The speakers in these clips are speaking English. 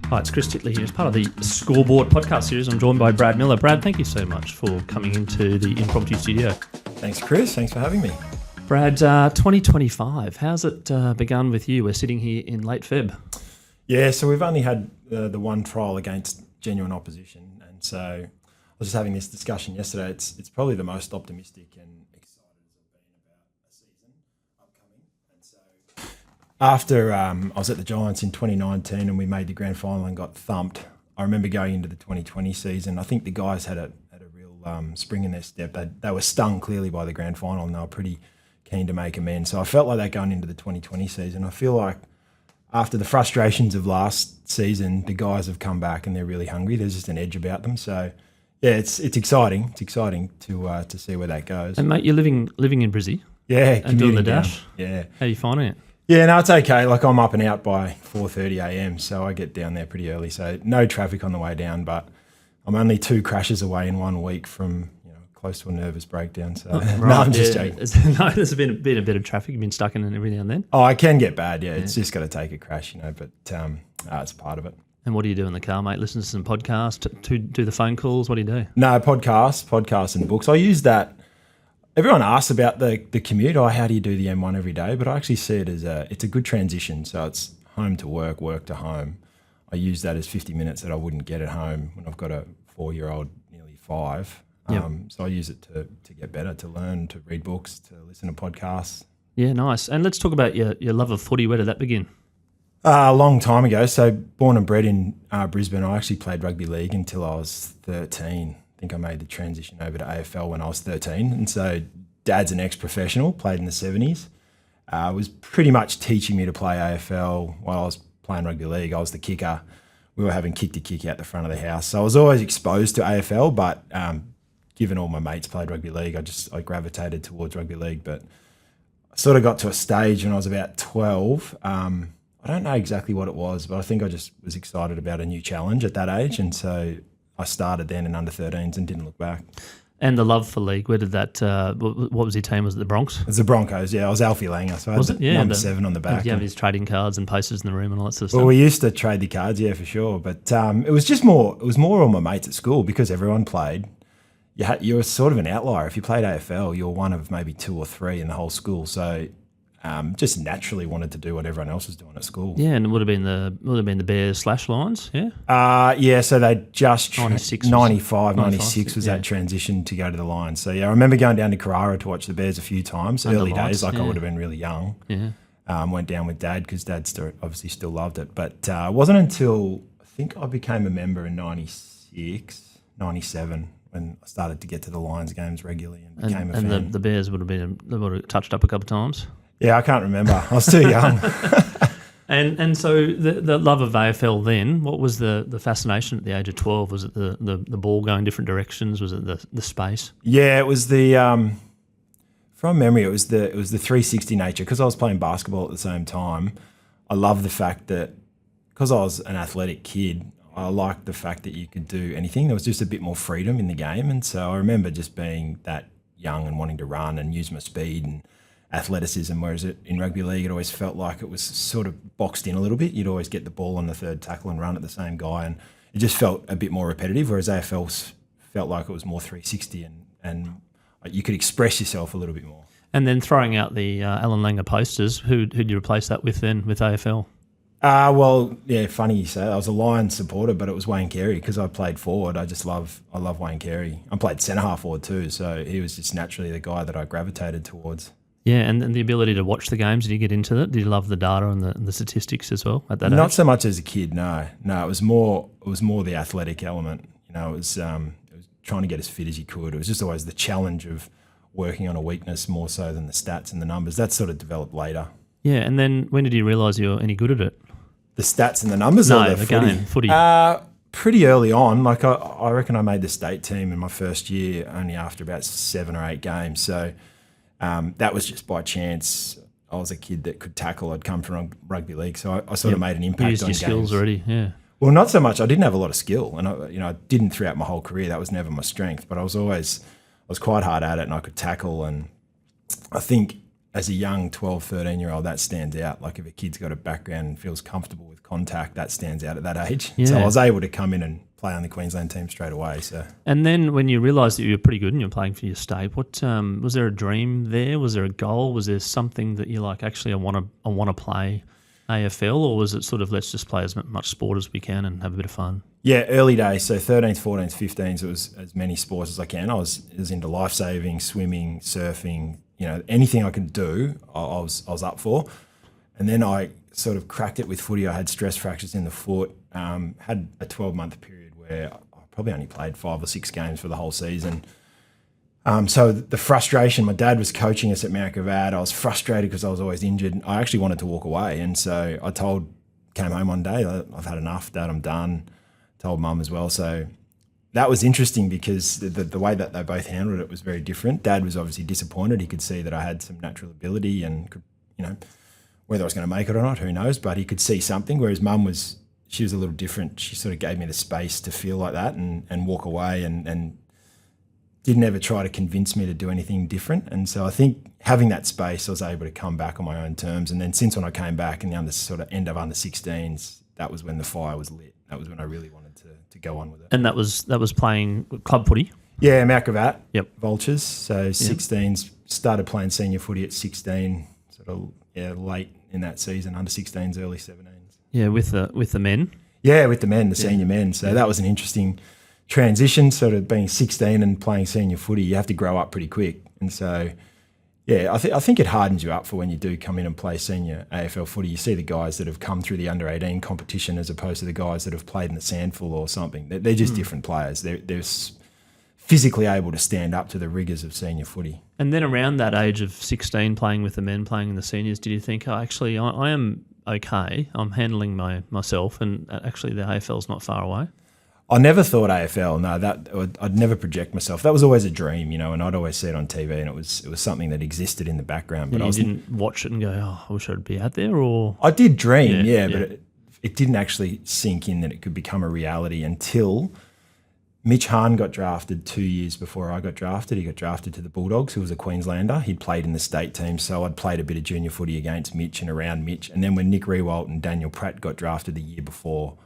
Hi, it's Chris Titley here. As part of the Scoreboard podcast series, I'm joined by Brad Miller. Brad, thank you so much for coming into the impromptu studio. Thanks, Chris. Thanks for having me. Brad, 2025, how's it begun with you? We're sitting here in late Feb. Yeah, so we've only had the one trial against genuine opposition, and so I was just having this discussion yesterday. It's probably the most optimistic and excited as I've been about a season upcoming. And so after I was at the Giants in 2019 and we made the grand final and got thumped, I remember going into the 2020 season. I think the guys had a real spring in their step. They were stung clearly by the grand final and they were pretty keen to make amends. So I felt like that going into the 2020 season. I feel like after the frustrations of last season, the guys have come back and they're really hungry. There's just an edge about them. So yeah, it's exciting. It's exciting to see where that goes. And mate, you're living in Brizzy. Yeah, and doing the dash. Down. Yeah. How are you finding it? Yeah, no, it's okay. Like I'm up and out by 4:30 a.m, so I get down there pretty early. So no traffic on the way down, but I'm only 2 crashes away in 1 week from close to a nervous breakdown. So right, no, I'm just joking. No, there's been a bit of traffic. You've been stuck in it every now and then. Oh, it can get bad. Yeah, it's just got to take a crash, but it's part of it. And what do you do in the car, mate? Listen to some podcasts, to do the phone calls. What do you do? No, podcasts and books. I use that. Everyone asks about the commute. Oh, how do you do the M1 every day? But I actually see it as it's a good transition. So it's home to work, work to home. I use that as 50 minutes that I wouldn't get at home when I've got a 4-year-old, nearly 5. Yep. So I use it to get better, to learn, to read books, to listen to podcasts. Yeah, nice. And let's talk about your love of footy. Where did that begin? A long time ago. So born and bred in Brisbane. I actually played rugby league until I was 13. I think I made the transition over to AFL when I was 13. And so dad's an ex-professional, played in the 70s. Was pretty much teaching me to play AFL while I was playing rugby league. I was the kicker. We were having kick-to-kick out the front of the house. So I was always exposed to AFL, but given all my mates played rugby league, I gravitated towards rugby league. But I sort of got to a stage when I was about 12. I don't know exactly what it was, but I think I just was excited about a new challenge at that age. And so I started then in under 13s and didn't look back. And the love for league, where did that, what was your team? Was it the Bronx? It was the Broncos, yeah. I was Alfie Langer, so I had number 7 on the back. You have his trading cards and posters in the room and all that sort of stuff? Well, we used to trade the cards, yeah, for sure. But it was more all my mates at school because everyone played. You were sort of an outlier. If you played AFL, you were one of maybe 2 or 3 in the whole school. So just naturally wanted to do what everyone else was doing at school. Yeah, and it would have been the Bears/Lions, yeah? Yeah, so they just 96 96 was that transition to go to the Lions. So yeah, I remember going down to Carrara to watch the Bears a few times, early days, I would have been really young. Yeah. Went down with Dad because Dad obviously still loved it. But it wasn't until I think I became a member in 96, 97 when I started to get to the Lions games regularly and became a fan. And the Bears would have touched up a couple of times? Yeah, I can't remember. I was too young. And so the love of AFL then, what was the fascination at the age of 12? Was it the ball going different directions? Was it the space? Yeah, it was from memory, it was the 360 nature. Because I was playing basketball at the same time, I loved the fact that because I was an athletic kid, I liked the fact that you could do anything. There was just a bit more freedom in the game. And so I remember just being that young and wanting to run and use my speed and athleticism, whereas in rugby league it always felt like it was sort of boxed in a little bit. You'd always get the ball on the third tackle and run at the same guy, and it just felt a bit more repetitive, whereas AFL felt like it was more 360 and you could express yourself a little bit more. And then throwing out the Alan Langer posters, who'd you replace that with then with AFL? Well, yeah, funny you say that. I was a Lions supporter, but it was Wayne Carey because I played forward. I love Wayne Carey. I played centre half forward too, so he was just naturally the guy that I gravitated towards. Yeah, and the ability to watch the games, did you get into that? Did you love the data and the statistics as well at that age? Not so much as a kid, no. No, it was more the athletic element. It was trying to get as fit as you could. It was just always the challenge of working on a weakness more so than the stats and the numbers. That sort of developed later. Yeah, and then when did you realise you were any good at it? The stats and the numbers? No, or the footy. Pretty early on. Like I reckon I made the state team in my first year only after about 7 or 8 games. So that was just by chance. I was a kid that could tackle. I'd come from rugby league, so I sort of made an impact on games. You used your skills already, yeah. Well, not so much. I didn't have a lot of skill, and I didn't throughout my whole career. That was never my strength. But I was quite hard at it, and I could tackle. And I think as a young 12, 13-year-old, that stands out. Like if a kid's got a background and feels comfortable with contact, that stands out at that age. Yeah. So I was able to come in and play on the Queensland team straight away. So. And then when you realised that you were pretty good and you were playing for your state, what was there a dream there? Was there a goal? Was there something that you're like, actually, I want to play AFL, or was it sort of let's just play as much sport as we can and have a bit of fun? Yeah, early days. So 13s, 14s, 15s, it was as many sports as I can. I was into lifesaving, swimming, surfing, anything I could do, I was up for. And then I sort of cracked it with footy. I had stress fractures in the foot, had a 12-month period where I probably only played 5 or 6 games for the whole season. So the frustration, my dad was coaching us at Mount Gravatt. I was frustrated because I was always injured. I actually wanted to walk away. And so I came home one day, I've had enough, Dad, I'm done. Told Mum as well. So that was interesting because the way that they both handled it was very different. Dad was obviously disappointed. He could see that I had some natural ability and could, whether I was going to make it or not, who knows, but he could see something, whereas Mum she was a little different. She sort of gave me the space to feel like that and walk away and didn't ever try to convince me to do anything different. And so I think having that space, I was able to come back on my own terms. And then since when I came back in the end of under 16s, that was when the fire was lit. That was when I really wanted to go on with it. And that was playing club footy? Yeah, Mount Gravatt. Yep. Vultures. So 16s, started playing senior footy at 16, late in that season, under 16s, early 17s. Yeah, with the men. Yeah, with the men, the senior men. So that was an interesting transition, sort of being 16 and playing senior footy. You have to grow up pretty quick. And so, yeah, I think it hardens you up for when you do come in and play senior AFL footy. You see the guys that have come through the under-18 competition as opposed to the guys that have played in the sandful or something. They're just different players. They're physically able to stand up to the rigours of senior footy. And then around that age of 16, playing with the men, playing in the seniors, did you think, actually, I am okay, I'm handling myself, and actually the AFL's not far away? I never thought AFL. No, I'd never project myself. That was always a dream, and I'd always see it on TV, and it was something that existed in the background. But I didn't watch it and go, I wish I'd be out there, or I did dream, but it didn't actually sink in that it could become a reality until Mitch Hahn got drafted 2 years before I got drafted. He got drafted to the Bulldogs, who was a Queenslander. He'd played in the state team, so I'd played a bit of junior footy against Mitch and around Mitch. And then when Nick Riewoldt and Daniel Pratt got drafted the year before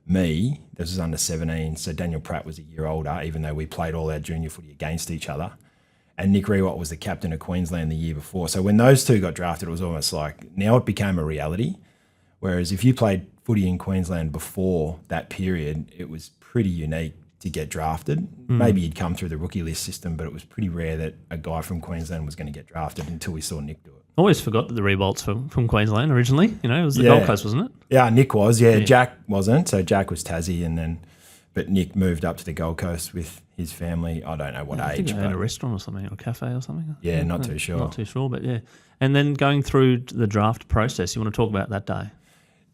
me, this was under 17, so Daniel Pratt was a year older, even though we played all our junior footy against each other. And Nick Riewoldt was the captain of Queensland the year before. So when those two got drafted, it was almost like now it became a reality. Whereas if you played footy in Queensland before that period, it was pretty unique to get drafted. Maybe you'd come through the rookie list system, but it was pretty rare that a guy from Queensland was going to get drafted until we saw Nick do it. I always forgot that the Riewolds from Queensland originally. It was the Gold Coast, wasn't it? Yeah, Nick was. Yeah, Jack wasn't. So Jack was Tassie, but Nick moved up to the Gold Coast with his family. I don't know what age. I think they had a restaurant or something, or a cafe or something. Yeah, not too sure. Not too sure, but yeah. And then going through the draft process, you want to talk about that day?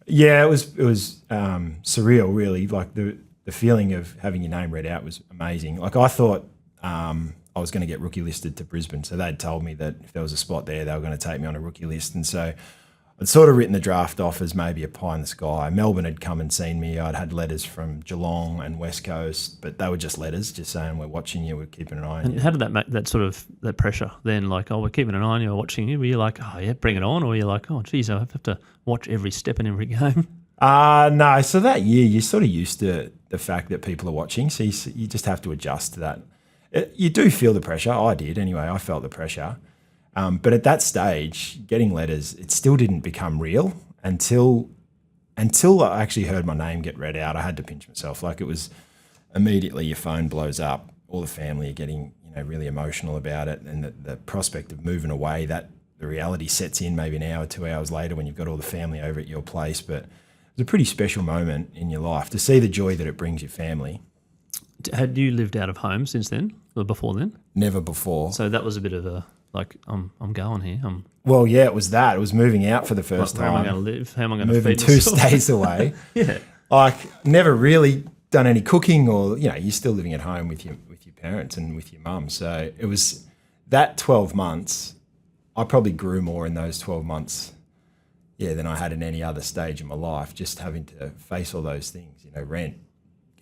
Yeah, it was surreal, really. Like the feeling of having your name read out was amazing. Like I thought I was going to get rookie listed to Brisbane. So they'd told me that if there was a spot there, they were going to take me on a rookie list. And so I'd sort of written the draft off as maybe a pie in the sky. Melbourne had come and seen me. I'd had letters from Geelong and West Coast, but they were just letters, just saying, we're watching you, we're keeping an eye on you. And how did that make that pressure then? Like, we're keeping an eye on you, we're watching you. Were you like, oh, yeah, bring it on? Or were you like, oh, geez, I have to watch every step in every game? No. So that year, you're sort of used to the fact that people are watching. So you just have to adjust to that. You do feel the pressure. I did anyway. I felt the pressure. But at that stage, getting letters, it still didn't become real until I actually heard my name get read out. I had to pinch myself. Like it was immediately your phone blows up. All the family are getting really emotional about it. And the prospect of moving away, that the reality sets in maybe an hour, 2 hours later when you've got all the family over at your place. But it's a pretty special moment in your life to see the joy that it brings your family. Had you lived out of home since then or before then? Never before. So that was a bit of a, like, I'm going here. Well, yeah, it was that. It was moving out for the first time. Where am I going to live? How am I going to feed feed myself? myself? 2 states away. Yeah. Like, never really done any cooking or, you're still living at home with your parents and with your mum. So it was that 12 months, I probably grew more in those 12 months, than I had in any other stage in my life, just having to face all those things, rent,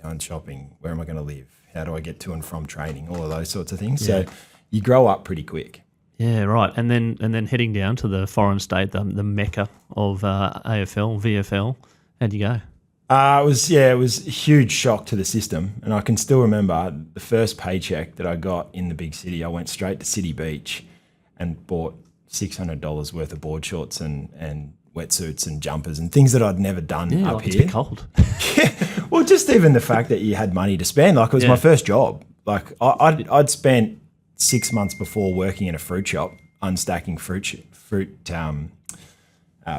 going shopping, where am I going to live? How do I get to and from training? All of those sorts of things. Yeah. So you grow up pretty quick. Yeah. Yeah, right. And then heading down to the foreign state, the mecca of AFL, VFL. How'd you go? It was a huge shock to the system, and I can still remember the first paycheck that I got in the big city. I went straight to City Beach and bought $600 worth of board shorts and wetsuits and jumpers and things that I'd never done up It's a here. bit cold. Well, just even the fact that you had money to spend, like it was my first job. Like I'd spent 6 months before working in a fruit shop, unstacking fruit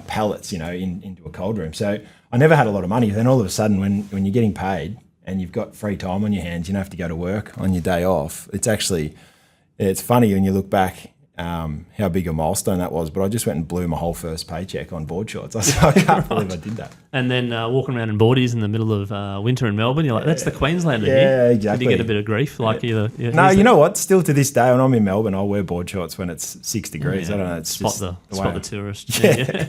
pallets, into a cold room. So I never had a lot of money. Then all of a sudden, when you're getting paid and you've got free time on your hands, you don't have to go to work on your day off. It's funny when you look back how big a milestone that was. But I just went and blew my whole first paycheck on board shorts. I can't believe I did that. And then walking around in boardies in the middle of winter in Melbourne, you're like, that's the Queenslander here. Yeah, exactly. Did you get a bit of grief? Like No, you know what? Still to this day, when I'm in Melbourne, I'll wear board shorts when it's 6 degrees. I don't know. It's spot just the tourist. Yeah.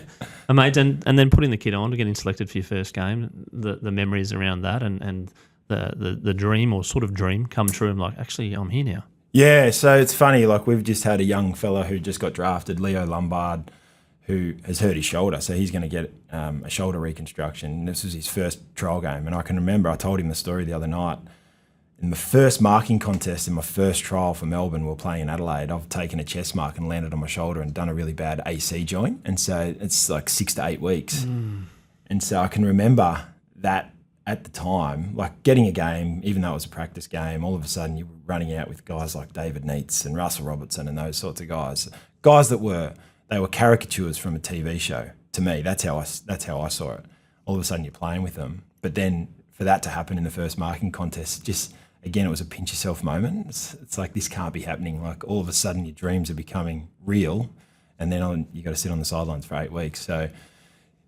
Mate, and then putting the kid on to getting selected for your first game, the memories around that and the dream or sort of dream come true. I'm like, actually, I'm here now. Yeah, so it's funny. Like we've just had a young fella who just got drafted, Leo Lombard, who has hurt his shoulder, so he's going to get a shoulder reconstruction. This was his first trial game, and I can remember I told him the story the other night. In the first marking contest in my first trial for Melbourne, we were playing in Adelaide. I've taken a chest mark and landed on my shoulder and done a really bad AC joint, and so it's like 6 to 8 weeks. And so I can remember that at the time, like getting a game, even though it was a practice game, all of a sudden you were running out with guys like David Neitz and Russell Robertson and those sorts of guys that were caricatures from a TV show. To me, that's how I saw it. All of a sudden you're playing with them, but then for that to happen in the first marking contest, just again it was a pinch yourself moment. It's like this can't be happening. Like all of a sudden your dreams are becoming real, and then you got to sit on the sidelines for 8 weeks. So.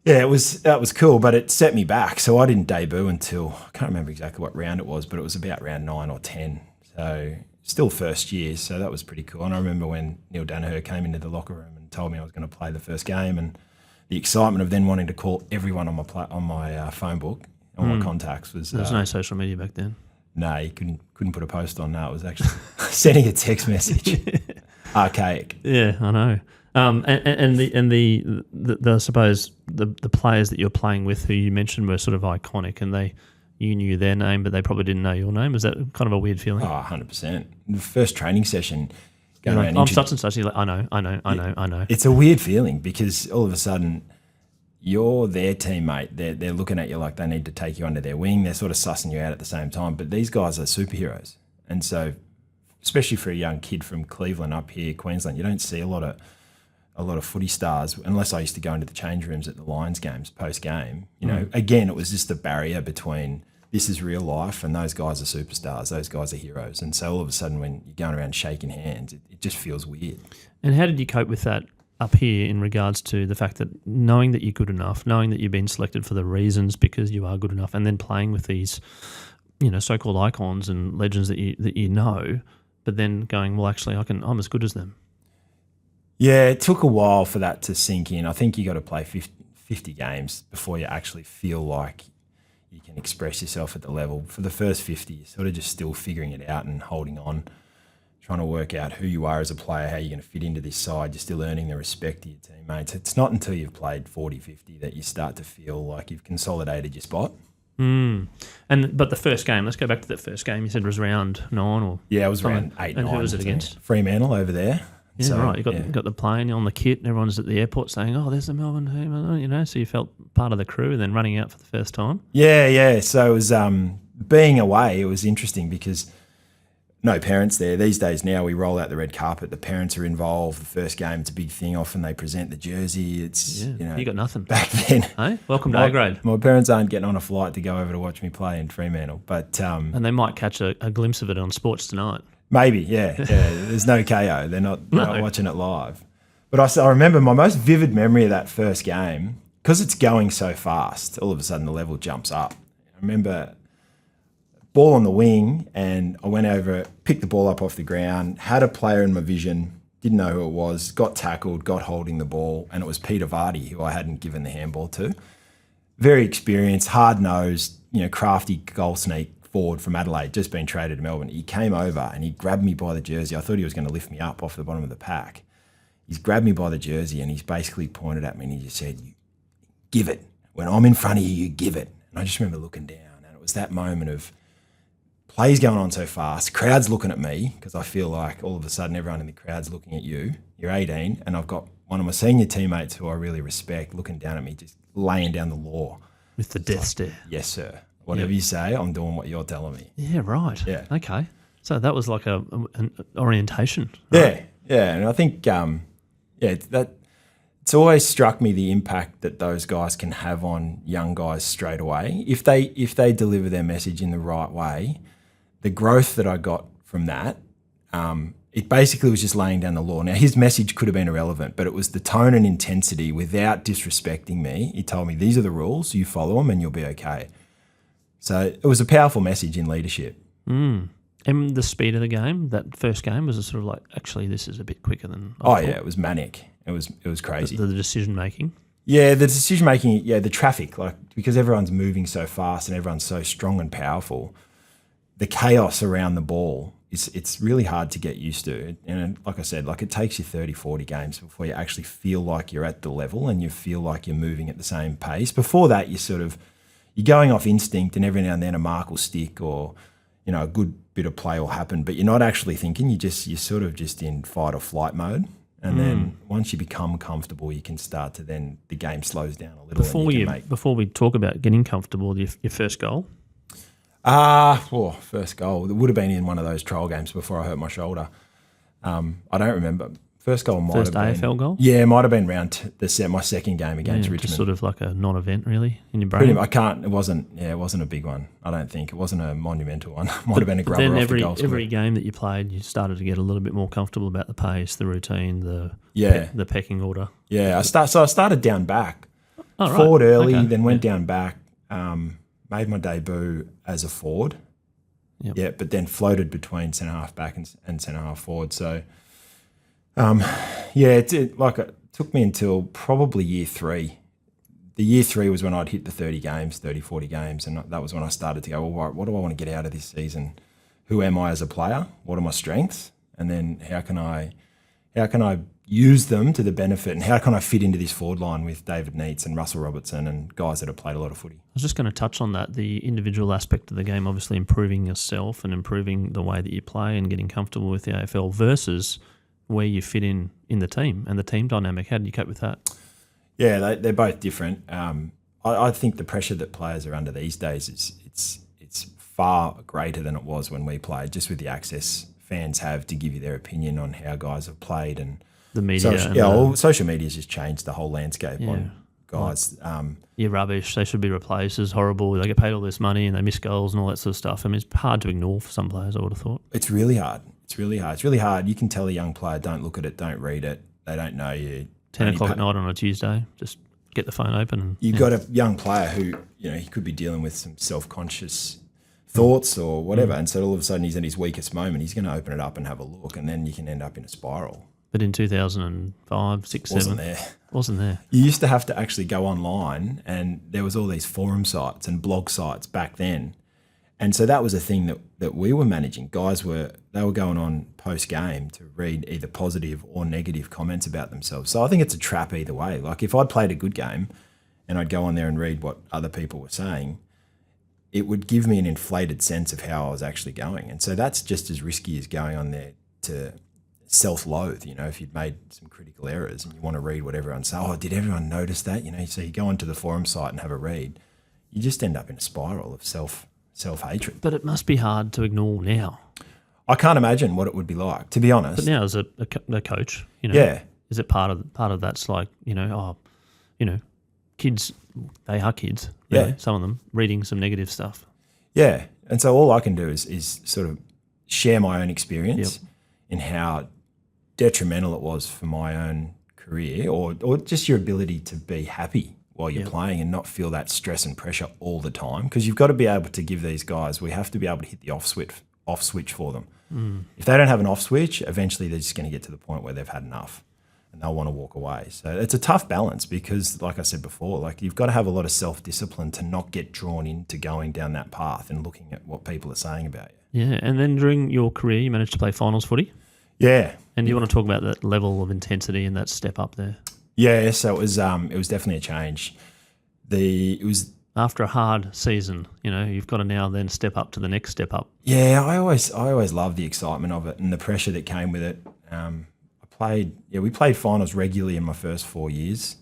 Yeah, that was cool, but it set me back. So I didn't debut until, I can't remember exactly what round it was, but it was about round 9 or 10. So still first year, so that was pretty cool. And I remember when Neil Danaher came into the locker room and told me I was going to play the first game, and the excitement of then wanting to call everyone on my phone book, on my contacts was... There was no social media back then. No, you couldn't put a post on. No, it was actually sending a text message. Archaic. Yeah, I know. I suppose the players that you're playing with, who you mentioned, were sort of iconic, and you knew their name, but they probably didn't know your name. Was that kind of a weird feeling? Oh, 100%. The first training session, going around. I'm such and such. You're like, I know. It's a weird feeling because all of a sudden you're their teammate. They're looking at you like they need to take you under their wing. They're sort of sussing you out at the same time. But these guys are superheroes, and so especially for a young kid from Cleveland up here, Queensland, you don't see a lot of footy stars, unless I used to go into the change rooms at the Lions games post-game. Again, it was just a barrier between this is real life and those guys are superstars, those guys are heroes. And so all of a sudden when you're going around shaking hands, it just feels weird. And how did you cope with that up here in regards to the fact that knowing that you're good enough, knowing that you've been selected for the reasons because you are good enough, and then playing with these, so-called icons and legends that you know, but then going, well, actually, I'm as good as them? Yeah, it took a while for that to sink in. I think you got to play 50 games before you actually feel like you can express yourself at the level. For the first 50, you're sort of just still figuring it out and holding on, trying to work out who you are as a player, how you're going to fit into this side. You're still earning the respect of your teammates. It's not until you've played 40, 50 that you start to feel like you've consolidated your spot. But the first game, let's go back to that first game. You said it was round 9 or... Yeah, it was round 8, 9. And who was it against? Fremantle over there. Yeah, so, right. You got the plane on the kit, and everyone's at the airport saying, "Oh, there's the Melbourne team," so you felt part of the crew, and then running out for the first time. Yeah. So it was being away. It was interesting because no parents there these days. Now we roll out the red carpet. The parents are involved. The first game, it's a big thing. Often they present the jersey. It's you got nothing back then. Hey, welcome to A grade. My parents aren't getting on a flight to go over to watch me play in Fremantle, but and they might catch a glimpse of it on Sports Tonight. Maybe, yeah. There's no KO. They're not watching it live. But I remember my most vivid memory of that first game, because it's going so fast, all of a sudden the level jumps up. I remember ball on the wing, and I went over, picked the ball up off the ground, had a player in my vision, didn't know who it was, got tackled, got holding the ball, and it was Peter Vardy, who I hadn't given the handball to. Very experienced, hard-nosed, crafty goal sneak forward from Adelaide, just been traded to Melbourne. He came over and he grabbed me by the jersey. I thought he was going to lift me up off the bottom of the pack. he's grabbed me by the jersey and he's basically pointed at me and he just said, "You give it. When I'm in front of you, you give it." And I just remember looking down, and it was that moment of plays going on so fast, crowd's looking at me, because I feel like all of a sudden everyone in the crowd's looking at you. You're 18, and I've got one of my senior teammates who I really respect looking down at me, just laying down the law. With the death stare. Yes, sir. Whatever you say, I'm doing what you're telling me. Yeah, right. Yeah. Okay. So that was like an orientation. Right? Yeah. And I think, it's always struck me the impact that those guys can have on young guys straight away. If they deliver their message in the right way, the growth that I got from that, it basically was just laying down the law. Now, his message could have been irrelevant, but it was the tone and intensity without disrespecting me. He told me, these are the rules, you follow them and you'll be okay. So it was a powerful message in leadership. And the speed of the game, that first game, was sort of like, actually, this is a bit quicker than I thought. Yeah, it was manic. It was crazy. The decision making. Yeah, the decision making. Yeah, the traffic. Like, because everyone's moving so fast and everyone's so strong and powerful, the chaos around the ball it's really hard to get used to. And like I said, like, it takes you 30, 40 games before you actually feel like you're at the level and you feel like you're moving at the same pace. Before that, you're going off instinct, and every now and then a mark will stick, or a good bit of play will happen, but you're not actually thinking. You're sort of just in fight or flight mode. And then once you become comfortable, you can start to then the game slows down a little. Before we talk about getting comfortable, your first goal? First goal. It would have been in one of those trial games before I hurt my shoulder. I don't remember. First goal might have been... First AFL goal? Yeah, it might have been my second game against Richmond. Just sort of like a non-event, really, in your brain? Pretty much. It wasn't a big one, I don't think. It wasn't a monumental one. Might have been a grubber off the goal square. Every game that you played, you started to get a little bit more comfortable about the pace, the routine, the pecking order. Yeah, I started down back. Oh, right. Forward early, then went down back, made my debut as a forward. Yep. Yeah, but then floated between centre-half back and centre-half forward. So... it took me until probably year 3. The year 3 was when I'd hit the 30, 40 games, and that was when I started to go, well, what do I want to get out of this season? Who am I as a player? What are my strengths? And then how can I use them to the benefit, and how can I fit into this forward line with David Neitz and Russell Robertson and guys that have played a lot of footy? I was just going to touch on that, the individual aspect of the game, obviously improving yourself and improving the way that you play and getting comfortable with the AFL versus where you fit in the team and the team dynamic. How did you cope with that? Yeah, they're both different. I think the pressure that players are under these days it's far greater than it was when we played, just with the access fans have to give you their opinion on how guys have played, and the media. Social media's just changed the whole landscape on guys. You're rubbish. They should be replaced. It's horrible. They get paid all this money and they miss goals and all that sort of stuff. I mean, it's hard to ignore for some players, I would have thought. It's really hard. It's really hard. You can tell a young player, don't look at it, don't read it. They don't know you. 10 o'clock at night on a Tuesday, just get the phone open. You've got a young player who, he could be dealing with some self-conscious thoughts or whatever, and so all of a sudden he's at his weakest moment. He's going to open it up and have a look, and then you can end up in a spiral. But in 2005, 6, 7... Wasn't there. You used to have to actually go online, and there was all these forum sites and blog sites back then. And so that was a thing that we were managing. Guys were going on post-game to read either positive or negative comments about themselves. So I think it's a trap either way. Like, if I'd played a good game and I'd go on there and read what other people were saying, it would give me an inflated sense of how I was actually going. And so that's just as risky as going on there to self-loathe, if you'd made some critical errors and you want to read what everyone says. Oh, did everyone notice that? So you go onto the forum site and have a read. You just end up in a spiral of self-hatred. But it must be hard to ignore now. I can't imagine what it would be like, to be honest. But now as a coach, is it part of that's like, kids, they are kids, really, some of them, reading some negative stuff. Yeah, and so all I can do is sort of share my own experience in how detrimental it was for my own career, or just your ability to be happy while you're playing and not feel that stress and pressure all the time. Because you've got to be able to give these guys, we have to be able to hit the off switch for them. If they don't have an off switch, eventually they're just going to get to the point where they've had enough and they'll want to walk away. So it's a tough balance because, like I said before, like, you've got to have a lot of self-discipline to not get drawn into going down that path and looking at what people are saying about you. Yeah, and then during your career, you managed to play finals footy? Yeah. And do you want to talk about that level of intensity and that step up there? Yeah, so it was definitely a change. It was After a hard season, you've got to now then step up to the next step up. Yeah, I always loved the excitement of it and the pressure that came with it. We played finals regularly in my first 4 years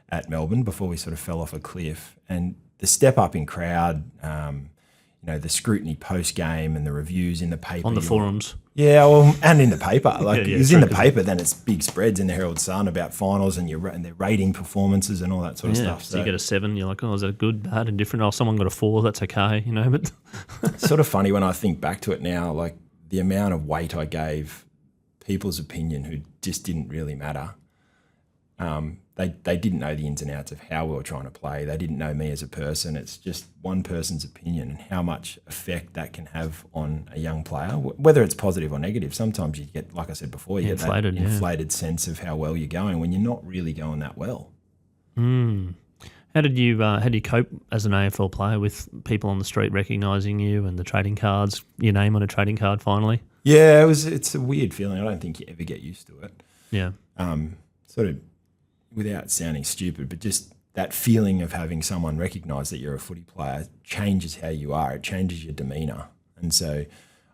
at Melbourne before we sort of fell off a cliff. And the step up in crowd, the scrutiny post game and the reviews in the paper On the forums. Yeah, well, and in the paper. Like Yeah, it was in the paper, then it's big spreads in the Herald Sun about finals and their rating performances and all that sort of stuff. So you get a 7, you're like, oh, is that good, bad, indifferent? Oh, someone got a 4, that's okay, But it's sort of funny when I think back to it now, like the amount of weight I gave people's opinion who just didn't really matter. They didn't know the ins and outs of how we were trying to play. They didn't know me as a person. It's just one person's opinion and how much effect that can have on a young player, whether it's positive or negative. Sometimes you get, like I said before, you get that inflated sense of how well you're going when you're not really going that well. How did you cope as an AFL player with people on the street recognising you and the trading cards, your name on a trading card finally? Yeah, it's a weird feeling. I don't think you ever get used to it. Yeah. Sort of, without sounding stupid, but just that feeling of having someone recognise that you're a footy player changes how you are. It changes your demeanour. And so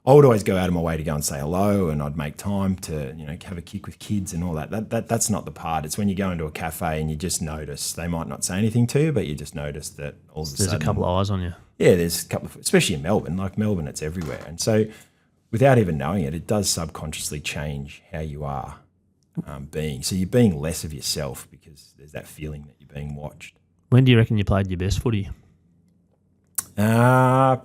I would always go out of my way to go and say hello, and I'd make time to, have a kick with kids and all that. That's not the part. It's when you go into a cafe and you just notice they might not say anything to you, but you just notice that all of a sudden there's a couple of eyes on you. Yeah, there's a couple of, especially in Melbourne. Like Melbourne, it's everywhere. And so without even knowing it, it does subconsciously change how you are. Being. So you're being less of yourself because there's that feeling that you're being watched. When do you reckon you played your best footy? Probably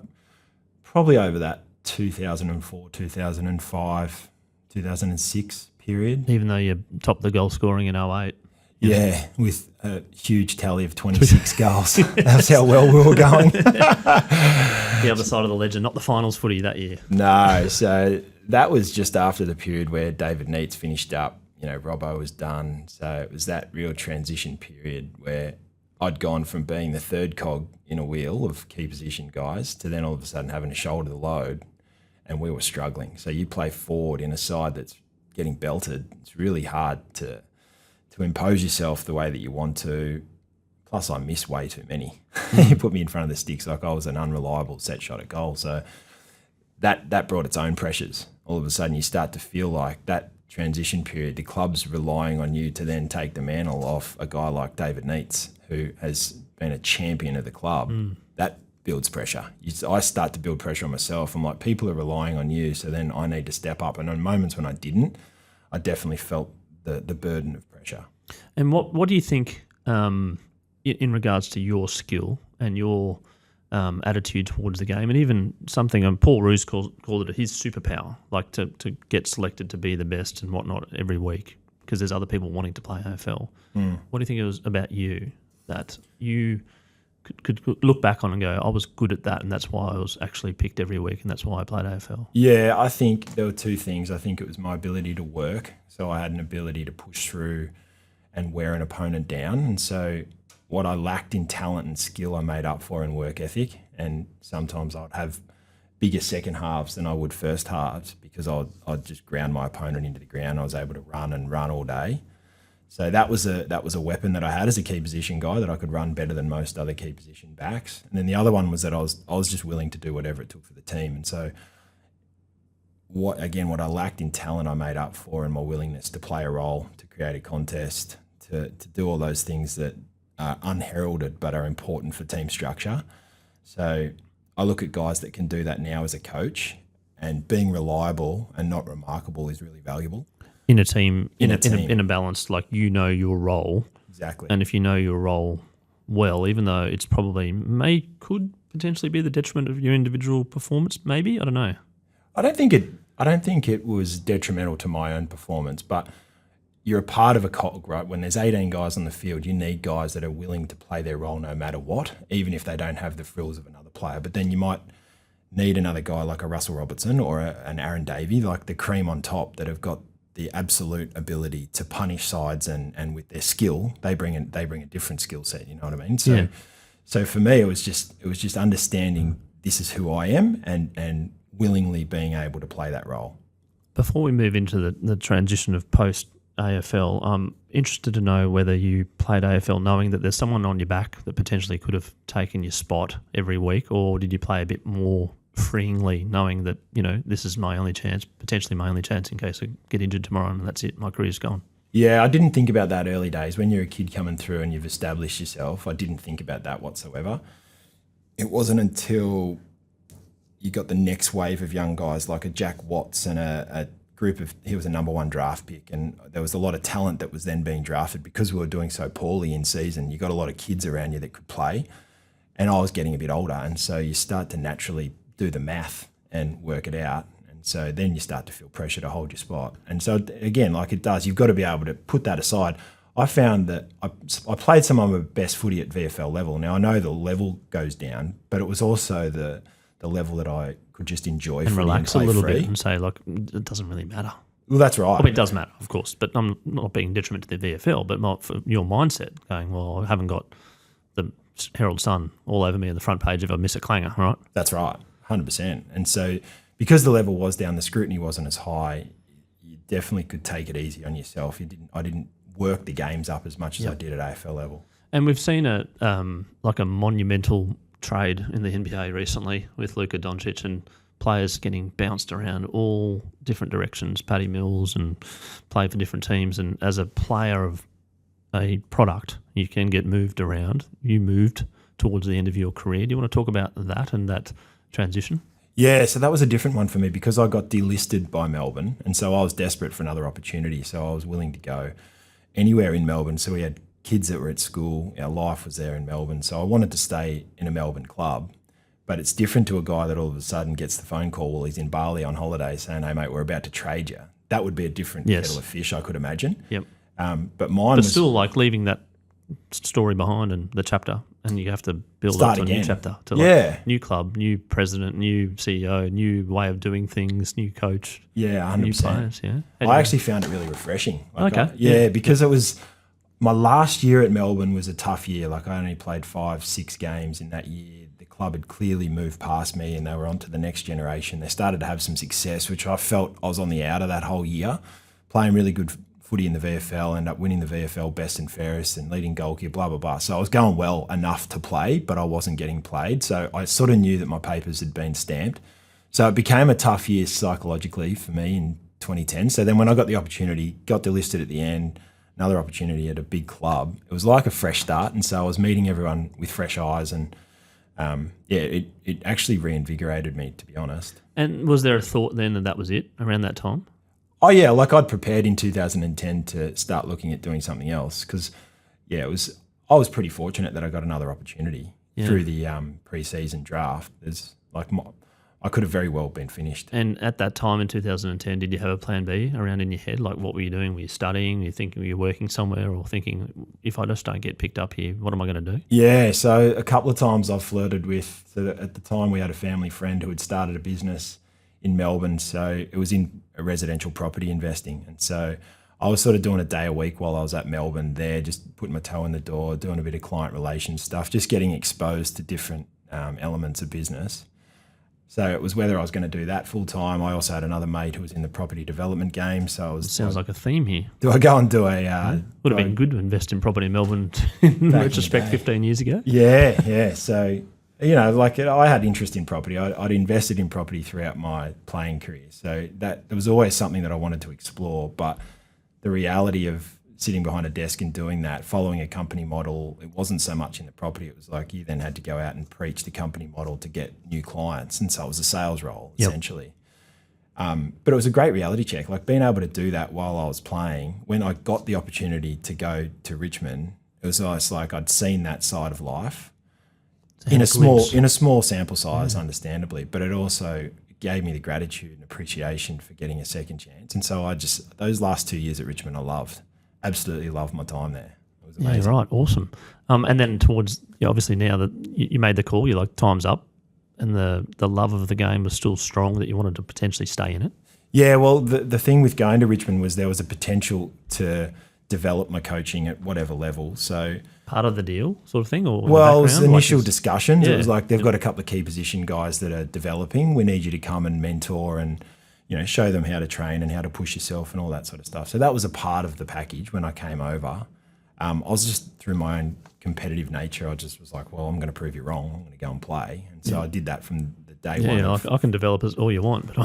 over that 2004, 2005, 2006 period. Even though you topped the goal scoring in 08. Yeah, with a huge tally of 26 goals. That's how well we were going. The other side of the ledger, not the finals footy that year. No, so that was just after the period where David Neitz finished up. Robbo was done. So it was that real transition period where I'd gone from being the third cog in a wheel of key position guys to then all of a sudden having to shoulder the load, and we were struggling. So you play forward in a side that's getting belted. It's really hard to impose yourself the way that you want to. Plus I miss way too many. You put me in front of the sticks like I was an unreliable set shot at goal. So that brought its own pressures. All of a sudden you start to feel like that transition period, the club's relying on you to then take the mantle off a guy like David Neitz, who has been a champion of the club. That builds pressure. I start to build pressure on myself. I'm like, people are relying on you, so then I need to step up. And in moments when I didn't, I definitely felt the burden of pressure. And what do you think in regards to your skill and your attitude towards the game, and even something Paul Roos called it his superpower, like to get selected to be the best and whatnot every week because there's other people wanting to play AFL. What do you think it was about you that you could look back on and go, I was good at that and that's why I was actually picked every week and that's why I played AFL? Yeah, I think there were two things. I think it was my ability to work. So I had an ability to push through and wear an opponent down. And so what I lacked in talent and skill, I made up for in work ethic. And sometimes I'd have bigger second halves than I would first halves because I'd just ground my opponent into the ground. I was able to run all day. So that was a weapon that I had as a key position guy, that I could run better than most other key position backs. And then the other one was that I was just willing to do whatever it took for the team. And so what I lacked in talent, I made up for in my willingness to play a role, to create a contest, to do all those things that are unheralded but are important for team structure. So I look at guys that can do that now as a coach, and being reliable and not remarkable is really valuable. In a team, in a balance, like your role. Exactly. And if you know your role well, even though it's probably could potentially be the detriment of your individual performance, maybe, I don't know. I don't think it was detrimental to my own performance, but you're a part of a cog, right? When there's 18 guys on the field, you need guys that are willing to play their role no matter what, even if they don't have the frills of another player. But then you might need another guy like a Russell Robertson or an Aaron Davey, like the cream on top, that have got the absolute ability to punish sides, and with their skill, they bring a different skill set. You know what I mean? So, So for me, it was just understanding this is who I am and willingly being able to play that role. Before we move into the transition of post AFL, I'm interested to know whether you played AFL knowing that there's someone on your back that potentially could have taken your spot every week, or did you play a bit more freeingly, knowing that, this is my only chance, potentially my only chance in case I get injured tomorrow and that's it, my career's gone? Yeah, I didn't think about that early days. When you're a kid coming through and you've established yourself, I didn't think about that whatsoever. It wasn't until you got the next wave of young guys like a Jack Watts and a group of, he was a number one draft pick, and there was a lot of talent that was then being drafted because we were doing so poorly in season. You got a lot of kids around you that could play, and I was getting a bit older, and so you start to naturally do the math and work it out. And so then you start to feel pressure to hold your spot. And so again, like it does, you've got to be able to put that aside. I found that I played some of my best footy at VFL level. Now I know the level goes down, but it was also the level that I could just enjoy and relax a little free. bit and say, like, it doesn't really matter. Well, that's right. I mean, it does matter, of course, but I'm not being detriment to the VFL, but not for your mindset going, well, I haven't got the Herald Sun all over me on the front page if I miss a clanger, right? That's right, 100%. And so because the level was down, the scrutiny wasn't as high, you definitely could take it easy on yourself. I didn't work the games up as much as I did at AFL level. And we've seen a monumental trade in the NBA recently with Luka Doncic and players getting bounced around all different directions, Paddy Mills, and play for different teams. And as a player of a product, you can get moved around. You moved towards the end of your career. Do you want to talk about that and that transition? Yeah, so that was a different one for me because I got delisted by Melbourne, and so I was desperate for another opportunity, so I was willing to go anywhere in Melbourne. So we had kids that were at school, our life was there in Melbourne, so I wanted to stay in a Melbourne club. But it's different to a guy that all of a sudden gets the phone call while he's in Bali on holiday saying, hey, mate, we're about to trade you. That would be a different kettle of fish, I could imagine. Yep. But mine was still like leaving that story behind and the chapter, and you have to build up to a new chapter, to new club, new president, new CEO, new way of doing things, new coach, 100%. new players. Yeah, I actually found it really refreshing. Okay. Because it was my last year at Melbourne was a tough year. Like I only played 5-6 games in that year. The club had clearly moved past me, and they were on to the next generation. They started to have some success, which I felt I was on the outer that whole year, playing really good footy in the VFL, ended up winning the VFL best and fairest and leading goalkeeper, blah, blah, blah. So I was going well enough to play, but I wasn't getting played. So I sort of knew that my papers had been stamped. So it became a tough year psychologically for me in 2010. So then when I got the opportunity, got delisted at the end, another opportunity at a big club, it was like a fresh start. And so I was meeting everyone with fresh eyes, and it actually reinvigorated me, to be honest. And was there a thought then that was it around that time? Oh, yeah, like I'd prepared in 2010 to start looking at doing something else because, I was pretty fortunate that I got another opportunity through the pre-season draft. I could have very well been finished. And at that time in 2010, did you have a plan B around in your head? Like what were you doing? Were you studying? Were you thinking, were you working somewhere, or thinking, if I just don't get picked up here, what am I going to do? Yeah, so a couple of times I've flirted with, at the time we had a family friend who had started a business in Melbourne, so it was in residential property investing, and so I was sort of doing a day a week while I was at Melbourne there, just putting my toe in the door, doing a bit of client relations stuff, just getting exposed to different elements of business. So it was whether I was going to do that full time. I also had another mate who was in the property development game, so I was. It sounds like a theme here. Do I go and do a? Would have been good to invest in property in Melbourne in retrospect 15 years ago. Yeah. So. I had interest in property. I'd invested in property throughout my playing career. So that there was always something that I wanted to explore. But the reality of sitting behind a desk and doing that, following a company model, it wasn't so much in the property. It was like you then had to go out and preach the company model to get new clients. And so it was a sales role, essentially. But it was a great reality check. Like being able to do that while I was playing, when I got the opportunity to go to Richmond, it was almost like I'd seen that side of life. In a small sample size, understandably, but it also gave me the gratitude and appreciation for getting a second chance. And so those last 2 years at Richmond, I absolutely loved my time there. It was amazing. Yeah, right, awesome. And then towards, obviously now that you made the call, you're like, time's up, and the love of the game was still strong that you wanted to potentially stay in it. Yeah, well, the thing with going to Richmond was there was a potential to develop my coaching at whatever level. So part of the deal sort of thing? Or well, it was initial discussions. Yeah. It was like they've got a couple of key position guys that are developing. We need you to come and mentor and, show them how to train and how to push yourself and all that sort of stuff. So that was a part of the package when I came over. I was just, through my own competitive nature, I just was like, well, I'm going to prove you wrong. I'm going to go and play. And so I did that from the day one. Yeah, I can develop as all you want, but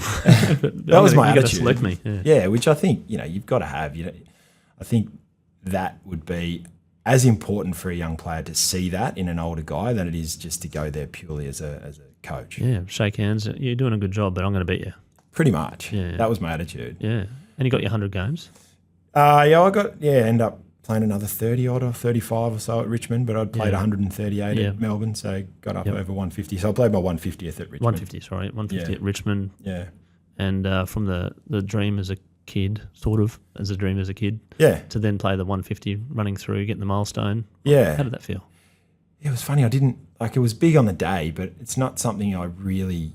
that was my attitude. You got to select me. Yeah, which I think, you've got to have. I think that would be as important for a young player to see that in an older guy than it is just to go there purely as a coach. Yeah, shake hands. You're doing a good job, but I'm going to beat you. Pretty much. Yeah. That was my attitude. Yeah. And you got your 100 games? End up playing another 30 odd or 35 or so at Richmond, but I'd played 138 at Melbourne, so got up over 150. So I played my 150th at Richmond. 150 at Richmond. Yeah. And from the dream as a kid, Yeah. to then play the 150 running through, getting the milestone. Yeah. How did that feel? It was funny. I didn't, it was big on the day, but it's not something I really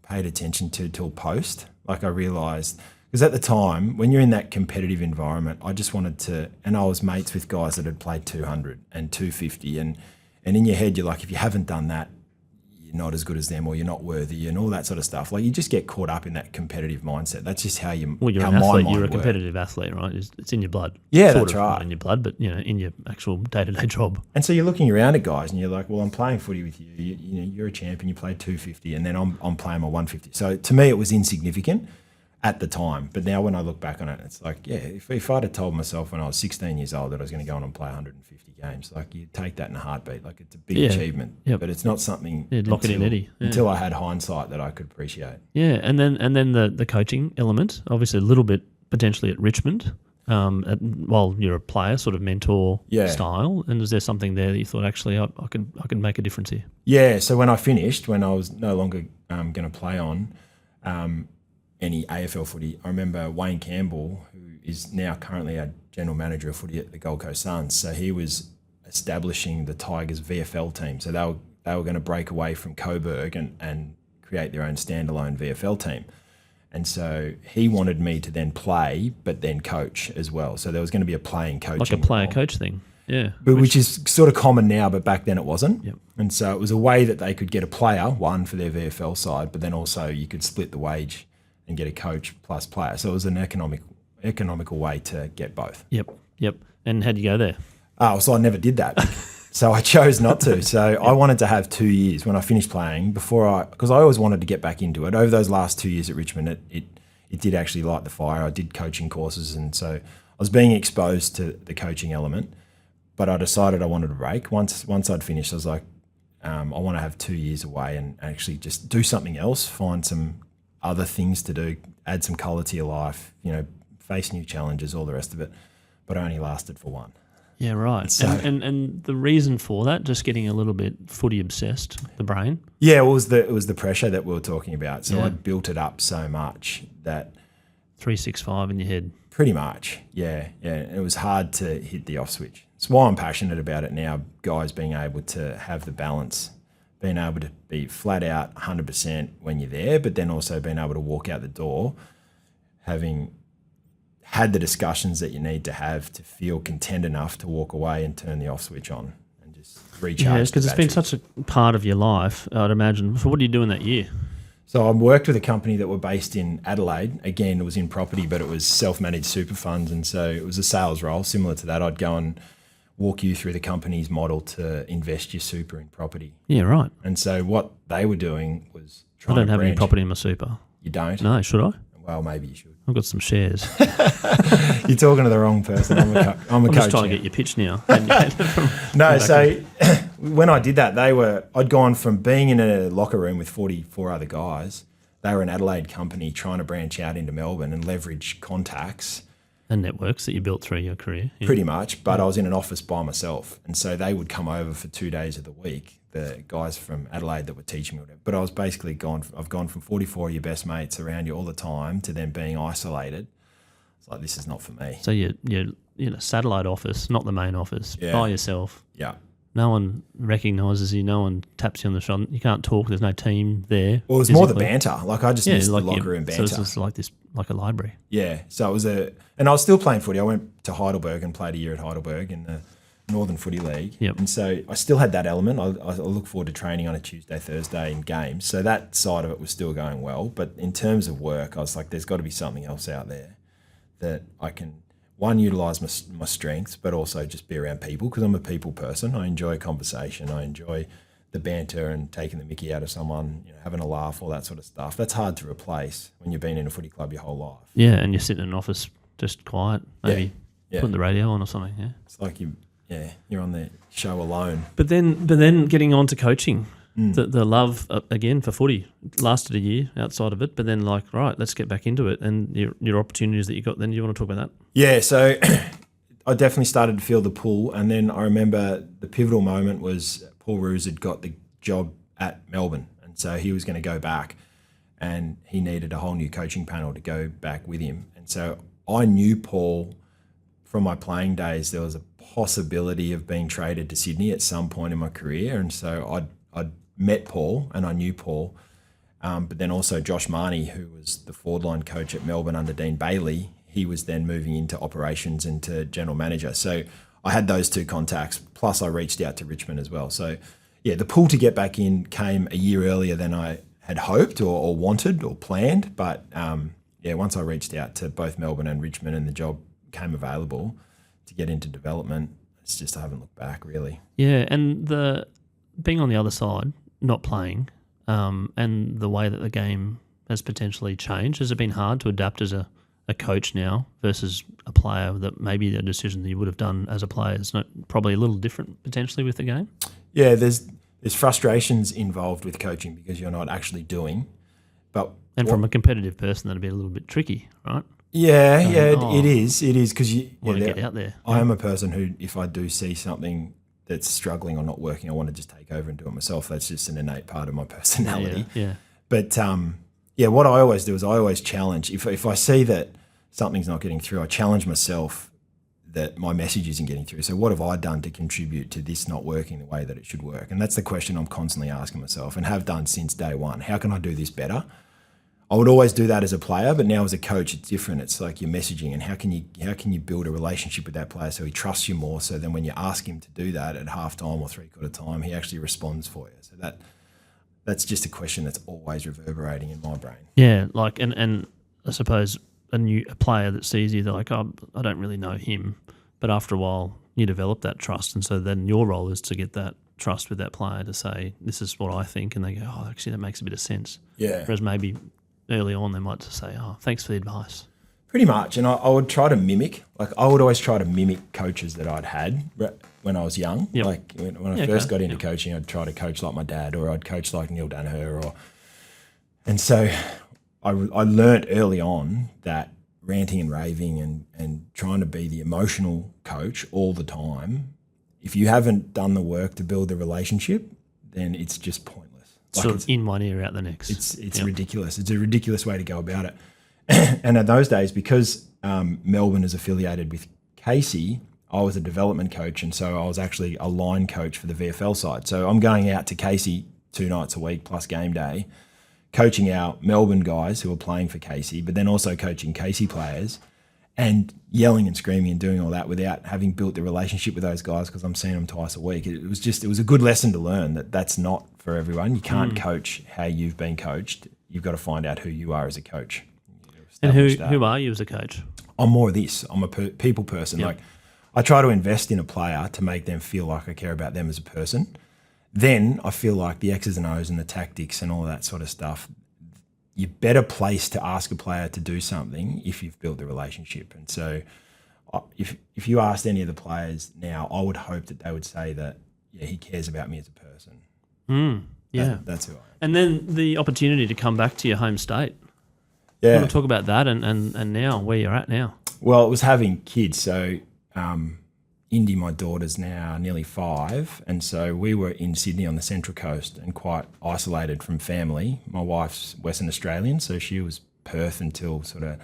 paid attention to till post. I realised, because at the time, when you're in that competitive environment, I just wanted to, and I was mates with guys that had played 200 and 250, and in your head, you're like, if you haven't done that, you're not as good as them, or you're not worthy, and all that sort of stuff. You just get caught up in that competitive mindset. That's just how you. Well, you're an athlete. You're a competitive athlete, right? It's in your blood. Yeah, sort that's of, right. Not in your blood, but in your actual day-to-day job. And so you're looking around at guys, and you're like, "Well, I'm playing footy with you. You're a champion. You played 250, and then I'm playing my 150." So to me, it was insignificant at the time. But now when I look back on it, it's like, yeah, if I'd have told myself when I was 16 years old that I was going to go on and play 150 games, you take that in a heartbeat. It's a big achievement, but it's not something lock it in, Eddie. Until I had hindsight that I could appreciate. Yeah, and then the coaching element, obviously a little bit potentially at Richmond, while you're a player, sort of mentor style. And is there something there that you thought, actually, I could make a difference here? Yeah, so when I finished, when I was no longer going to play on any AFL footy, I remember Wayne Campbell, who is now currently our general manager of footy at the Gold Coast Suns. So he was establishing the Tigers VFL team. So they were going to break away from Coburg and create their own standalone VFL team. And so he wanted me to then play, but then coach as well. So there was going to be a playing coaching. Like a player-coach thing, yeah. But which is sort of common now, but back then it wasn't. Yep. And so it was a way that they could get a player, one for their VFL side, but then also you could split the wage and get a coach plus player. So it was an economical way to get both. Yep. And how'd you go there? So I never did that. So I chose not to. So I wanted to have 2 years when I finished playing because I always wanted to get back into it. Over those last 2 years at Richmond, it did actually light the fire. I did coaching courses, and so I was being exposed to the coaching element. But I decided I wanted a break. Once I'd finished, I was like, I want to have 2 years away and actually just do something else, find some other things to do, add some colour to your life, face new challenges, all the rest of it. But I only lasted for one. Yeah, right. So, and the reason for that, just getting a little bit footy obsessed, the brain? Yeah, it was the pressure that we were talking about. So I'd built it up so much that 365 in your head. Pretty much, yeah. It was hard to hit the off switch. It's why I'm passionate about it now, guys being able to have the balance, being able to be flat out 100% when you're there, but then also being able to walk out the door, having had the discussions that you need to have to feel content enough to walk away and turn the off switch on and just recharge. Yeah, because it's been such a part of your life, I'd imagine. So what are you doing that year? So I worked with a company that were based in Adelaide. Again, it was in property, but it was self-managed super funds, and so it was a sales role similar to that. I'd go and walk you through the company's model to invest your super in property. Yeah, right. And so what they were doing was trying to I don't have any property in my super. You don't? No, should I? Well, maybe you should. I've got some shares. You're talking to the wrong person. I'm a coach. Just trying to get your pitch now. No, so when I did that, I'd gone from being in a locker room with 44 other guys. They were an Adelaide company trying to branch out into Melbourne and leverage contacts. And networks that you built through your career. Yeah. Pretty much, but I was in an office by myself. And so they would come over for 2 days of the week, the guys from Adelaide that were teaching me whatever. But I was basically I've gone from 44 of your best mates around you all the time to then being isolated. It's like, this is not for me. So you're in a satellite office, not the main office, by yourself. Yeah. No one recognises you. No one taps you on the shoulder. You can't talk. There's no team there. Well, it was more the banter. I just missed the locker room banter. So it's just like a library. Yeah. So it was and I was still playing footy. I went to Heidelberg and played a year at Heidelberg in the Northern Footy League. Yep. And so I still had that element. I look forward to training on a Tuesday, Thursday in games. So that side of it was still going well. But in terms of work, I was like, there's got to be something else out there that I can, one, utilise my strengths, but also just be around people, because I'm a people person. I enjoy conversation. I enjoy the banter and taking the mickey out of someone, having a laugh, all that sort of stuff. That's hard to replace when you've been in a footy club your whole life. Yeah, and you're sitting in an office just quiet, maybe putting the radio on or something. Yeah, it's like you're on the show alone. But then getting on to coaching, the love again for footy lasted a year outside of it. But then right, let's get back into it, and your opportunities that you got. Then you want to talk about that? Yeah, so I definitely started to feel the pull, and then I remember the pivotal moment was Paul Roos had got the job at Melbourne, and so he was going to go back, and he needed a whole new coaching panel to go back with him. And so I knew Paul from my playing days. There was a possibility of being traded to Sydney at some point in my career, and so I'd met Paul and I knew Paul, but then also Josh Marnie, who was the forward line coach at Melbourne under Dean Bailey. He was then moving into operations and to general manager. So I had those two contacts, plus I reached out to Richmond as well. So yeah, the pull to get back in came a year earlier than I had hoped or wanted or planned. But once I reached out to both Melbourne and Richmond and the job came available to get into development, it's just I haven't looked back really. Yeah, and the being on the other side, not playing, and the way that the game has potentially changed, has it been hard to adapt as a coach now versus a player, that maybe a decision that you would have done as a player is probably a little different potentially with the game? Yeah, there's frustrations involved with coaching because you're not actually doing. And from a competitive person, that'd be a little bit tricky, right? Yeah, it is because you want to get out there. I am a person who, if I do see something that's struggling or not working, I want to just take over and do it myself. That's just an innate part of my personality. Yeah. But what I always do is I always challenge. If I see that something's not getting through, I challenge myself that my message isn't getting through. So what have I done to contribute to this not working the way that it should work? And that's the question I'm constantly asking myself and have done since day one. How can I do this better? I would always do that as a player, but now as a coach, it's different. It's like your messaging and how can you build a relationship with that player so he trusts you more, so then when you ask him to do that at halftime or three-quarter time, he actually responds for you. So that's just a question that's always reverberating in my brain. Yeah, and I suppose a player that sees you, they're like, oh, I don't really know him, but after a while you develop that trust, and so then your role is to get that trust with that player to say, this is what I think, and they go, oh, actually that makes a bit of sense. Yeah. Whereas maybe early on they might just say, oh, thanks for the advice. Pretty much, and I would try to mimic. I would always try to mimic coaches that I'd had when I was young. Yep. Like when I first got into coaching, I'd try to coach like my dad, or I'd coach like Neil Danaher, and so I learnt early on that ranting and raving and trying to be the emotional coach all the time, if you haven't done the work to build the relationship, then it's just pointless. Sort of in one ear, out the next. It's ridiculous. It's a ridiculous way to go about it. And in those days, because Melbourne is affiliated with Casey, I was a development coach, and so I was actually a line coach for the VFL side. So I'm going out to Casey 2 nights a week plus game day, coaching our Melbourne guys who are playing for Casey, but then also coaching Casey players and yelling and screaming and doing all that without having built the relationship with those guys because I'm seeing them twice a week. It was a good lesson to learn that that's not for everyone. You can't coach how you've been coached. You've got to find out who you are as a coach. And who are you as a coach? I'm more of this. I'm a people person. Yep. Like I try to invest in a player to make them feel like I care about them as a person. Then I feel like the X's and O's and the tactics and all that sort of stuff, you're better placed to ask a player to do something if you've built the relationship. And so if you asked any of the players now, I would hope that they would say that, yeah, he cares about me as a person. That's who I am. And then the opportunity to come back to your home state. Yeah. You want to talk about that and now, where you're at now? Well, it was having kids. So Indy, my daughter's now nearly 5, and so we were in Sydney on the Central Coast and quite isolated from family. My wife's Western Australian, so she was Perth until sort of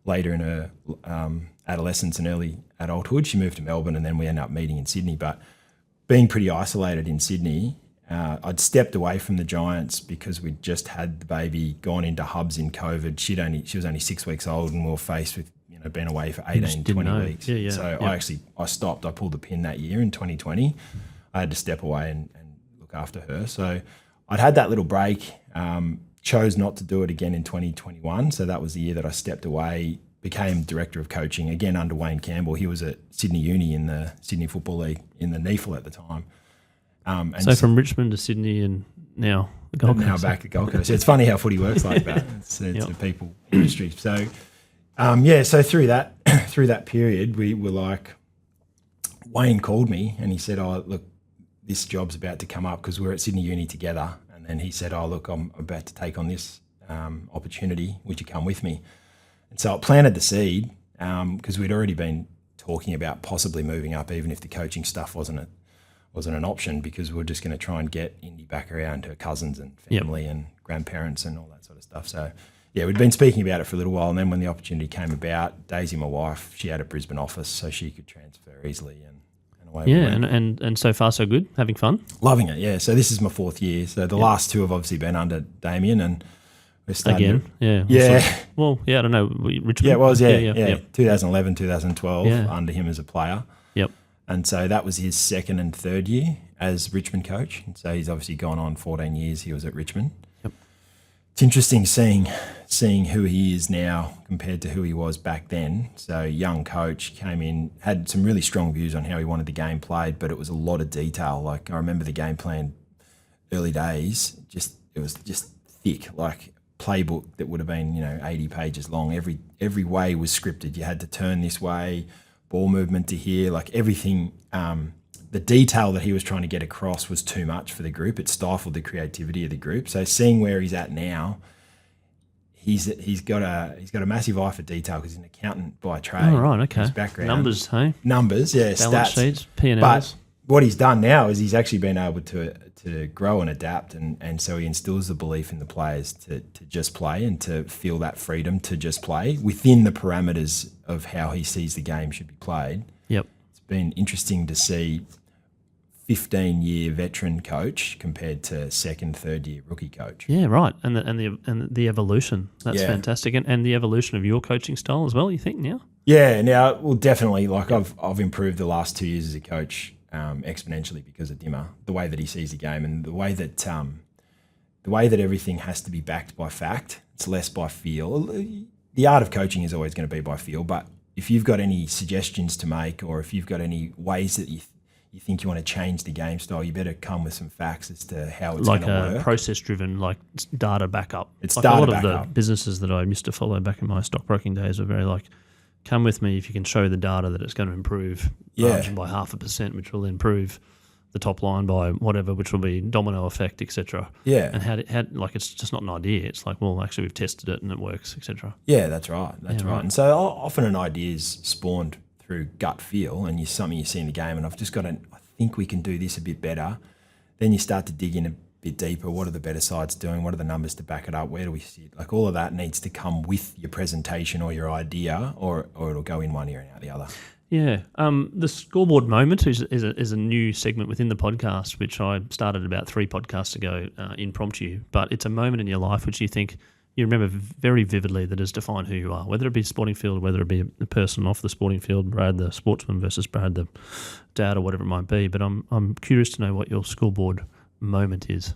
later in her adolescence and early adulthood. She moved to Melbourne, and then we ended up meeting in Sydney. But being pretty isolated in Sydney, I'd stepped away from the Giants because we'd just had the baby, gone into hubs in COVID. She was only 6 weeks old, and we were faced with been away for just 18, didn't 20 know. weeks. Yeah. So I stopped. I pulled the pin that year in 2020. I had to step away and look after her. So I'd had that little break, chose not to do it again in 2021. So that was the year that I stepped away, became director of coaching, again under Wayne Campbell. He was at Sydney Uni in the Sydney Football League in the NEFL at the time. So from Richmond to Sydney and now the Gold Coast. Now back to Gold Coast. It's funny how footy works like that. It's a people industry. So, so through that period, we were like, Wayne called me and he said, "Oh, look, this job's about to come up," because we're at Sydney Uni together. And then he said, "Oh, look, I'm about to take on this opportunity. Would you come with me?" And so it planted the seed because we'd already been talking about possibly moving up, even if the coaching stuff wasn't an option, because we're just going to try and get Indy back around her cousins and family and grandparents and all that sort of stuff. So, we'd been speaking about it for a little while, and then when the opportunity came about, Daisy, my wife, she had a Brisbane office, so she could transfer easily and away we went. And so far so good, having fun? Loving it, yeah. So this is my 4th year. So the last 2 have obviously been under Damien, and we're starting again. I don't know. Richmond? Yeah, it was, 2011, 2012, under him as a player. Yep. And so that was his 2nd and 3rd year as Richmond coach. And so he's obviously gone on 14 years he was at Richmond. Yep. It's interesting seeing who he is now compared to who he was back then. So young coach, came in, had some really strong views on how he wanted the game played, but it was a lot of detail. Like I remember the game plan early days, it was just thick, like playbook that would have been 80 pages long. Every way was scripted. You had to turn this way, ball movement to here, like everything. The detail that he was trying to get across was too much for the group. It stifled the creativity of the group. So seeing where he's at now, he's got a massive eye for detail because he's an accountant by trade. Oh, right, okay. His background. Numbers, hey? Numbers, yeah, balance stats. sheets, P&Ls. But what he's done now is he's actually been able to grow and adapt, and so he instills the belief in the players to just play and to feel that freedom to just play within the parameters of how he sees the game should be played. Yep. It's been interesting to see 15-year veteran coach compared to 2nd, 3rd year rookie coach. Yeah, right. And the evolution. That's fantastic. And the evolution of your coaching style as well, you think now? Yeah, now, well, definitely. Like I've improved the last 2 years as a coach exponentially because of Dimmer, the way that he sees the game and the way that everything has to be backed by fact. It's less by feel. The art of coaching is always going to be by feel, but if you've got any suggestions to make or if you've got any ways that you think you want to change the game style, you better come with some facts as to how it's going to work. Like a process-driven, like data backup. It's like data a lot backup. of the businesses that I used to follow back in my stockbroking days were very like, come with me if you can show the data that it's going to improve margin by 0.5%, which will improve the top line by whatever, which will be domino effect, etc. Yeah. And how like it's just not an idea. It's like, well, actually we've tested it and it works, etc. Yeah, that's right. That's right. And so often an idea is spawned through gut feel and something you see in the game and I think we can do this a bit better. Then you start to dig in a bit deeper. What are the better sides doing? What are the numbers to back it up? Where do we sit? Like all of that needs to come with your presentation or your idea or it'll go in one ear and out the other. Yeah. The Scoreboard moment is a new segment within the podcast, which I started about 3 podcasts ago, impromptu. But it's a moment in your life which you think you remember very vividly that has defined who you are, whether it be sporting field, whether it be a person off the sporting field, Brad the sportsman versus Brad the dad or whatever it might be. But I'm curious to know what your Scoreboard moment is.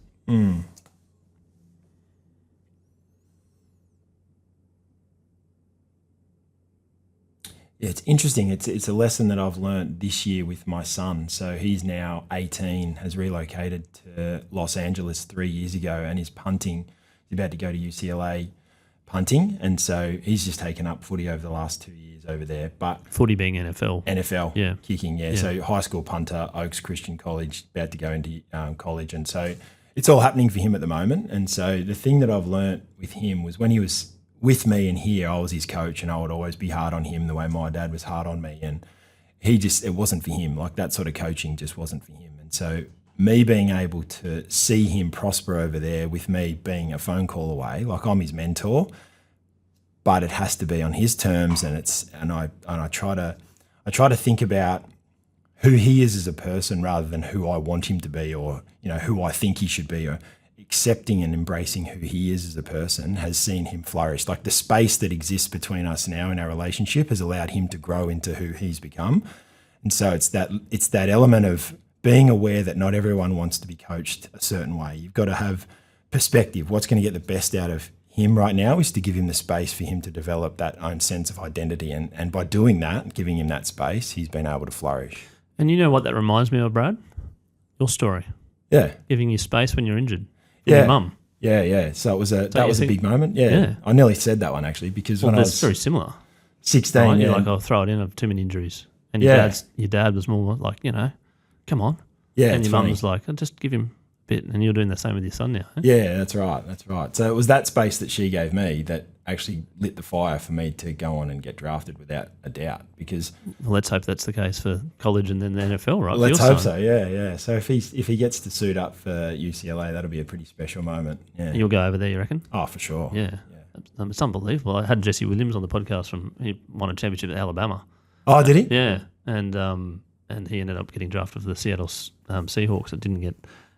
Yeah, it's interesting. It's a lesson that I've learned this year with my son. So he's now 18, has relocated to Los Angeles 3 years ago and is punting. He's about to go to UCLA punting. And so he's just taken up footy over the last 2 years over there. But footy being NFL. NFL, kicking, yeah. So high school punter, Oaks Christian College, about to go into college. And so it's all happening for him at the moment. And so the thing that I've learnt with him was when he was with me and here, I was his coach and I would always be hard on him the way my dad was hard on me. And it wasn't for him. Like that sort of coaching just wasn't for him. And so me being able to see him prosper over there with me being a phone call away, like I'm his mentor, but it has to be on his terms. And I try to think about who he is as a person rather than who I want him to be or, who I think he should be. accepting and embracing who he is as a person has seen him flourish. Like the space that exists between us now in our relationship has allowed him to grow into who he's become. And so it's that element of being aware that not everyone wants to be coached a certain way. You've got to have perspective. What's going to get the best out of him right now is to give him the space for him to develop that own sense of identity. And by doing that, giving him that space, he's been able to flourish. And you know what that reminds me of, Brad? Your story. Yeah. Giving you space when you're injured. Yeah. Your mum. Yeah. So it was a big moment. Yeah. Yeah. I nearly said that one actually because when I was very similar. 16, right? yeah. You're like, I'll throw it in. I've too many injuries. And your dad was more like, come on. Yeah. And your mum was like, I'll just give him a bit. And you're doing the same with your son now. Eh? Yeah, that's right. So it was that space that she gave me that actually lit the fire for me to go on and get drafted without a doubt. Because let's hope that's the case for college and then the NFL, right? Let's hope so. Yeah. So if he gets to suit up for UCLA, that'll be a pretty special moment. Yeah. You'll go over there, you reckon? Oh, for sure. Yeah. It's unbelievable. I had Jesse Williams on the podcast he won a championship at Alabama. Oh, did he? Yeah, and he ended up getting drafted for the Seattle Seahawks. It didn't get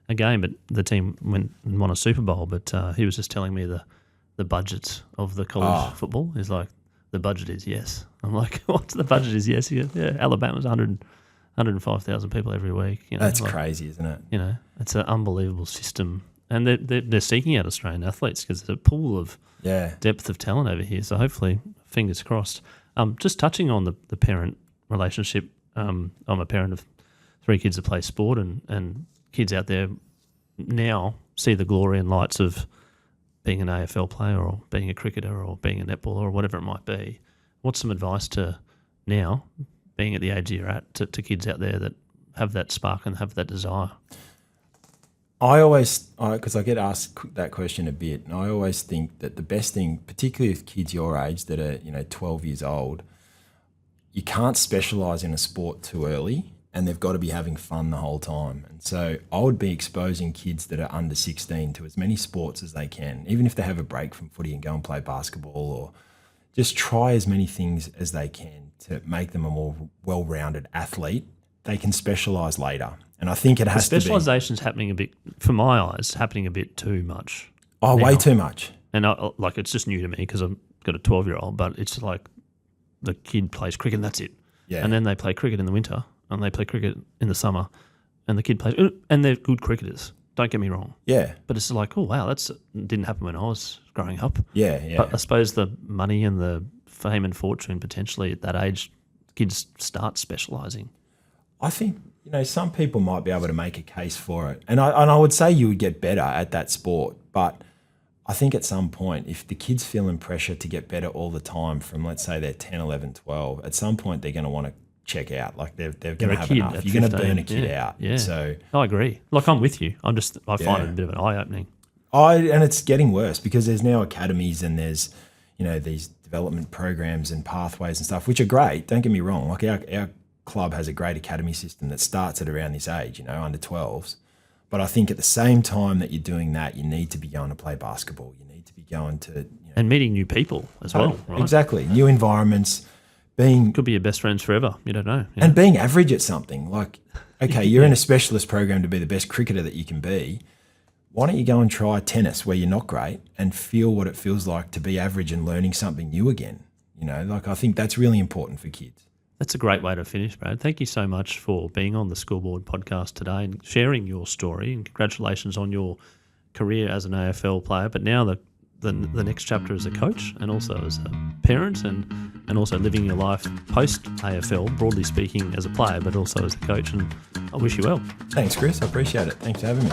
a game, but the team went and won a Super Bowl. But he was just telling me the budgets of the college football. He's like, the budget is yes. I'm like, what's the budget is yes? He goes, yeah, Alabama's 105,000 people every week. That's crazy, isn't it? It's an unbelievable system. And they're seeking out Australian athletes because there's a pool of depth of talent over here. So hopefully, fingers crossed. Just touching on the parent relationship, I'm a parent of 3 kids that play sport, and kids out there now see the glory and lights of being an AFL player or being a cricketer or being a netballer or whatever it might be. What's some advice to now, being at the age you're at, to kids out there that have that spark and have that desire? Because I get asked that question a bit, and I always think that the best thing, particularly with kids your age that are 12 years old, you can't specialise in a sport too early, and they've got to be having fun the whole time. And so I would be exposing kids that are under 16 to as many sports as they can, even if they have a break from footy and go and play basketball, or just try as many things as they can to make them a more well-rounded athlete. They can specialise later. And I think it has to be. Specialisation's happening a bit, for my eyes, happening a bit too much. Oh, now. Way too much. And it's just new to me because I've got a 12-year-old, but it's like the kid plays cricket and that's it. Yeah. And then they play cricket in the winter and they play cricket in the summer and the kid plays, and they're good cricketers. Don't get me wrong. Yeah. But it's like, oh, wow, didn't happen when I was growing up. Yeah. But I suppose the money and the fame and fortune potentially at that age, kids start specialising. I think, some people might be able to make a case for it. And I would say you would get better at that sport. But I think at some point, if the kid's feeling pressure to get better all the time from, let's say, they're 10, 11, 12, at some point they're going to want to check out. Like they're going to have enough. You're going to burn a kid out. Yeah. So I agree. Like I'm with you. I find it a bit of an eye-opening. And it's getting worse because there's now academies and there's, these development programs and pathways and stuff, which are great. Don't get me wrong. Like our club has a great academy system that starts at around this age, under 12s. But I think at the same time that you're doing that, you need to be going to play basketball. You need to be going to... and meeting new people as well, right? Exactly. New environments, could be your best friends forever. You don't know. And being average at something. Like, okay, you're in a specialist program to be the best cricketer that you can be. Why don't you go and try tennis where you're not great and feel what it feels like to be average and learning something new again? I think that's really important for kids. That's a great way to finish, Brad. Thank you so much for being on the Scoreboard podcast today and sharing your story. And congratulations on your career as an AFL player. But now the next chapter as a coach and also as a parent and also living your life post AFL, broadly speaking, as a player, but also as a coach. And I wish you well. Thanks, Chris. I appreciate it. Thanks for having me.